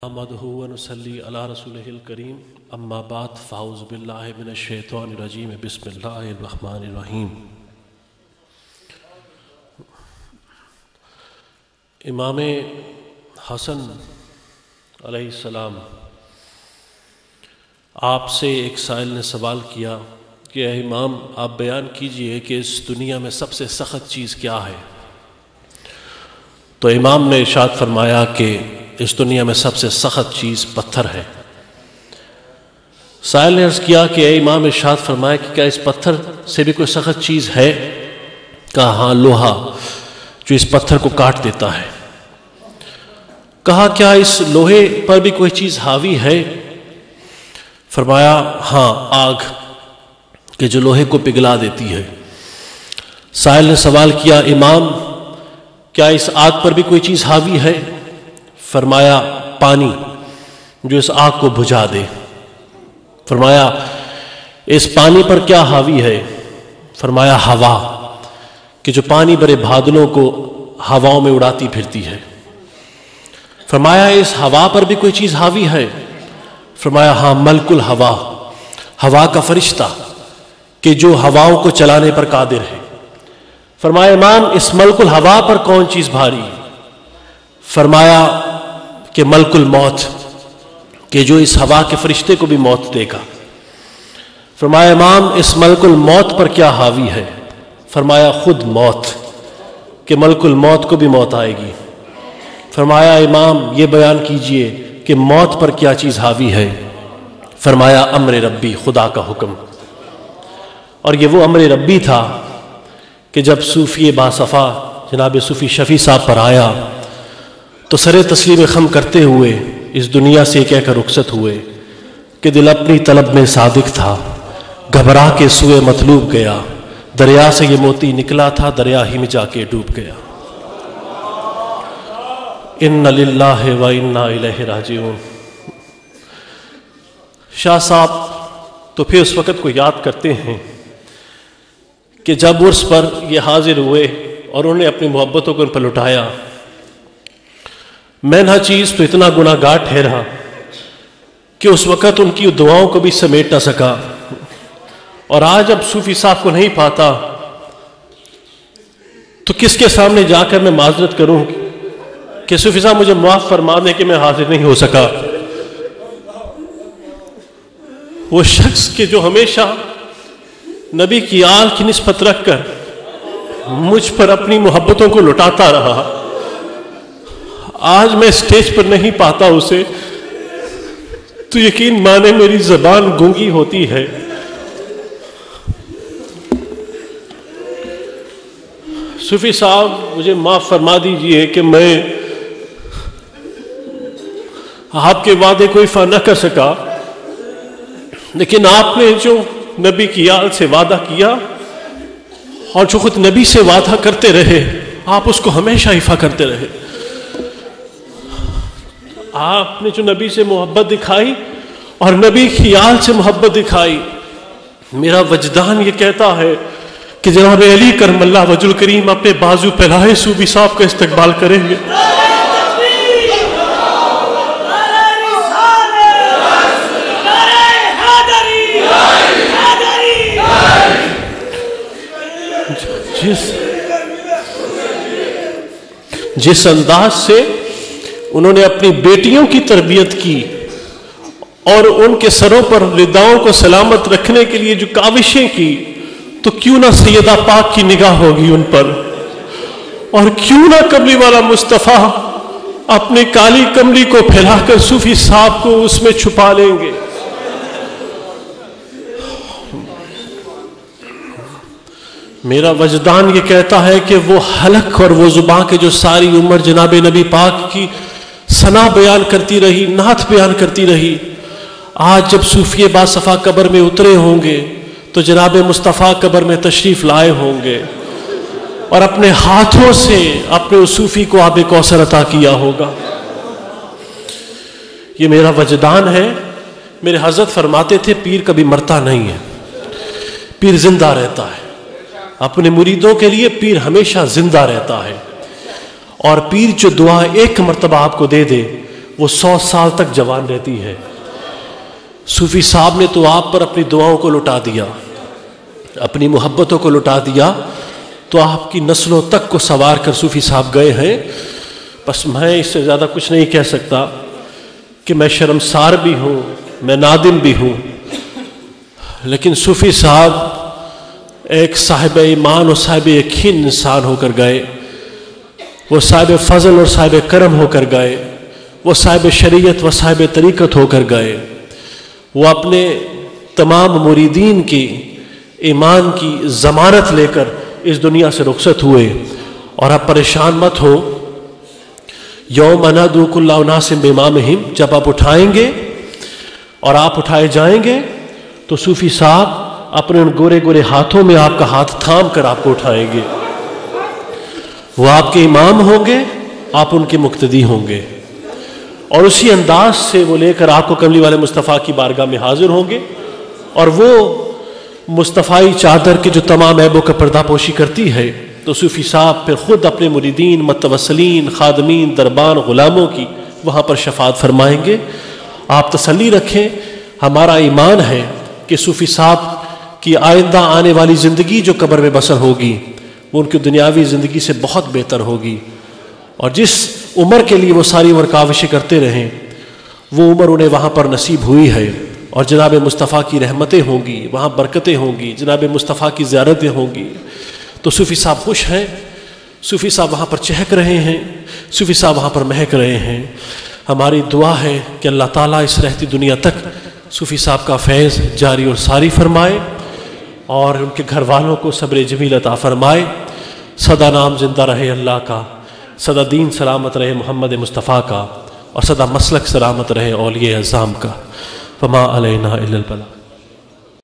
نحمده ونصلي على رسوله الكريم اما بعد فاعوذ بالله من الشیطان الرجیم بسم اللہ الرحمن الرحیم۔ امام حسن علیہ السلام، آپ سے ایک سائل نے سوال کیا کہ اے امام آپ بیان کیجئے کہ اس دنیا میں سب سے سخت چیز کیا ہے؟ تو امام نے ارشاد فرمایا کہ اس دنیا میں سب سے سخت چیز پتھر ہے۔ سائل نے عرض کیا کہ اے امام ارشاد فرمایا کہ کیا اس پتھر سے بھی کوئی سخت چیز ہے؟ کہا ہاں، لوہا جو اس پتھر کو کاٹ دیتا ہے۔ کہا کیا اس لوہے پر بھی کوئی چیز حاوی ہے؟ فرمایا ہاں، آگ کہ جو لوہے کو پگھلا دیتی ہے۔ سائل نے سوال کیا امام کیا اس آگ پر بھی کوئی چیز حاوی ہے؟ فرمایا پانی جو اس آگ کو بجھا دے۔ فرمایا اس پانی پر کیا حاوی ہے؟ فرمایا ہوا کہ جو پانی بھرے بادلوں کو ہواؤں میں اڑاتی پھرتی ہے۔ فرمایا اس ہوا پر بھی کوئی چیز حاوی ہے؟ فرمایا ہاں، ملک الہوا، ہوا کا فرشتہ کہ جو ہواؤں کو چلانے پر قادر ہے۔ فرمایا امام اس ملک الہوا پر کون چیز بھاری؟ فرمایا کہ ملک الموت کہ جو اس ہوا کے فرشتے کو بھی موت دے گا۔ فرمایا امام اس ملک الموت پر کیا حاوی ہے؟ فرمایا خود موت کہ ملک الموت کو بھی موت آئے گی۔ فرمایا امام یہ بیان کیجئے کہ موت پر کیا چیز حاوی ہے؟ فرمایا امر ربی، خدا کا حکم۔ اور یہ وہ امر ربی تھا کہ جب صوفی باصفا جناب صوفی شفیع صاحب پر آیا تو سر تسلیم خم کرتے ہوئے اس دنیا سے کہہ کر رخصت ہوئے کہ دل اپنی طلب میں صادق تھا، گھبرا کے سوئے مطلوب گیا، دریا سے یہ موتی نکلا تھا، دریا ہی میں جا کے ڈوب گیا۔ ان للہ و انا الیہ راجعون۔ شاہ صاحب تو پھر اس وقت کو یاد کرتے ہیں کہ جب عرس پر یہ حاضر ہوئے اور انہوں نے اپنی محبتوں کو ان پر لٹایا، میں نہ چیز تو اتنا گناہ گار ٹھہرا کہ اس وقت ان کی دعاؤں کو بھی سمیٹ نہ سکا، اور آج جب صوفی صاحب کو نہیں پاتا تو کس کے سامنے جا کر میں معذرت کروں کہ صوفی صاحب مجھے معاف فرما دیں کہ میں حاضر نہیں ہو سکا۔ وہ شخص کہ جو ہمیشہ نبی کی آل کی نسبت رکھ کر مجھ پر اپنی محبتوں کو لٹاتا رہا، آج میں اسٹیج پر نہیں پاتا اسے تو یقین مانے میری زبان گونگی ہوتی ہے۔ صوفی صاحب مجھے معاف فرما دیجئے کہ میں آپ کے وعدے کو ایفا نہ کر سکا، لیکن آپ نے جو نبی کی آل سے وعدہ کیا اور جو خود نبی سے وعدہ کرتے رہے، آپ اس کو ہمیشہ ایفا کرتے رہے۔ آپ نے جو نبی سے محبت دکھائی اور نبی کی آل سے محبت دکھائی، میرا وجدان یہ کہتا ہے کہ جناب علی کرم اللہ وجہ الکریم اپنے بازو پھیلائے صوفی صاحب کا استقبال کریں گے۔ جس انداز سے انہوں نے اپنی بیٹیوں کی تربیت کی اور ان کے سروں پر رداؤں کو سلامت رکھنے کے لیے جو کاوشیں کی، تو کیوں نہ سیدہ پاک کی نگاہ ہوگی ان پر، اور کیوں نہ کملی والا مصطفیٰ اپنے کالی کملی کو پھیلا کر صوفی صاحب کو اس میں چھپا لیں گے۔ میرا وجدان یہ کہتا ہے کہ وہ حلق اور وہ زبان کے جو ساری عمر جناب نبی پاک کی ثنا بیان کرتی رہی، نعت بیان کرتی رہی، آج جب صوفی باصفا قبر میں اترے ہوں گے تو جناب مصطفیٰ قبر میں تشریف لائے ہوں گے اور اپنے ہاتھوں سے اپنے اس صوفی کو آب کوثر عطا کیا ہوگا۔ یہ میرا وجدان ہے۔ میرے حضرت فرماتے تھے پیر کبھی مرتا نہیں ہے، پیر زندہ رہتا ہے۔ اپنے مریدوں کے لیے پیر ہمیشہ زندہ رہتا ہے، اور پیر جو دعا ایک مرتبہ آپ کو دے دے وہ 100 سال تک جوان رہتی ہے۔ صوفی صاحب نے تو آپ پر اپنی دعاؤں کو لٹا دیا، اپنی محبتوں کو لٹا دیا، تو آپ کی نسلوں تک کو سنوار کر صوفی صاحب گئے ہیں۔ بس میں اس سے زیادہ کچھ نہیں کہہ سکتا کہ میں شرمسار بھی ہوں، میں نادم بھی ہوں، لیکن صوفی صاحب ایک صاحب ایمان اور صاحب یقین انسان ہو کر گئے، وہ صاحب فضل اور صاحب کرم ہو کر گئے، وہ صاحب شریعت و صاحب طریقت ہو کر گئے۔ وہ اپنے تمام مریدین کی ایمان کی ضمانت لے کر اس دنیا سے رخصت ہوئے۔ اور آپ پریشان مت ہو، یوم ندعو کل اناس بامامہم، جب آپ اٹھائیں گے اور آپ اٹھائے جائیں گے تو صوفی صاحب اپنے ان گورے گورے ہاتھوں میں آپ کا ہاتھ تھام کر آپ کو اٹھائیں گے۔ وہ آپ کے امام ہوں گے، آپ ان کے مقتدی ہوں گے، اور اسی انداز سے وہ لے کر آپ کو کملی والے مصطفیٰ کی بارگاہ میں حاضر ہوں گے۔ اور وہ مصطفیٰی چادر کے جو تمام عیبوں کا پردہ پوشی کرتی ہے، تو صوفی صاحب پھر خود اپنے مریدین، متوسلین، خادمین، دربان، غلاموں کی وہاں پر شفاعت فرمائیں گے۔ آپ تسلی رکھیں، ہمارا ایمان ہے کہ صوفی صاحب کی آئندہ آنے والی زندگی جو قبر میں بسر ہوگی وہ ان کی دنیاوی زندگی سے بہت بہتر ہوگی، اور جس عمر کے لیے وہ ساری عمر کاوشیں کرتے رہیں وہ عمر انہیں وہاں پر نصیب ہوئی ہے، اور جناب مصطفیٰ کی رحمتیں ہوں گی، وہاں برکتیں ہوں گی، جناب مصطفیٰ کی زیارتیں ہوں گی۔ تو صوفی صاحب خوش ہیں، صوفی صاحب وہاں پر چہک رہے ہیں، صوفی صاحب وہاں پر مہک رہے ہیں۔ ہماری دعا ہے کہ اللہ تعالیٰ اس رہتی دنیا تک صوفی صاحب کا فیض جاری اور ساری فرمائے، اور ان کے گھر والوں کو صبر جمیل عطا فرمائے۔ سدا نام زندہ رہے اللہ کا، سدا دین سلامت رہے محمد مصطفیٰ کا، اور سدا مسلک سلامت رہے اولیاء اعظام کا۔ فما علینا الا البلاغ۔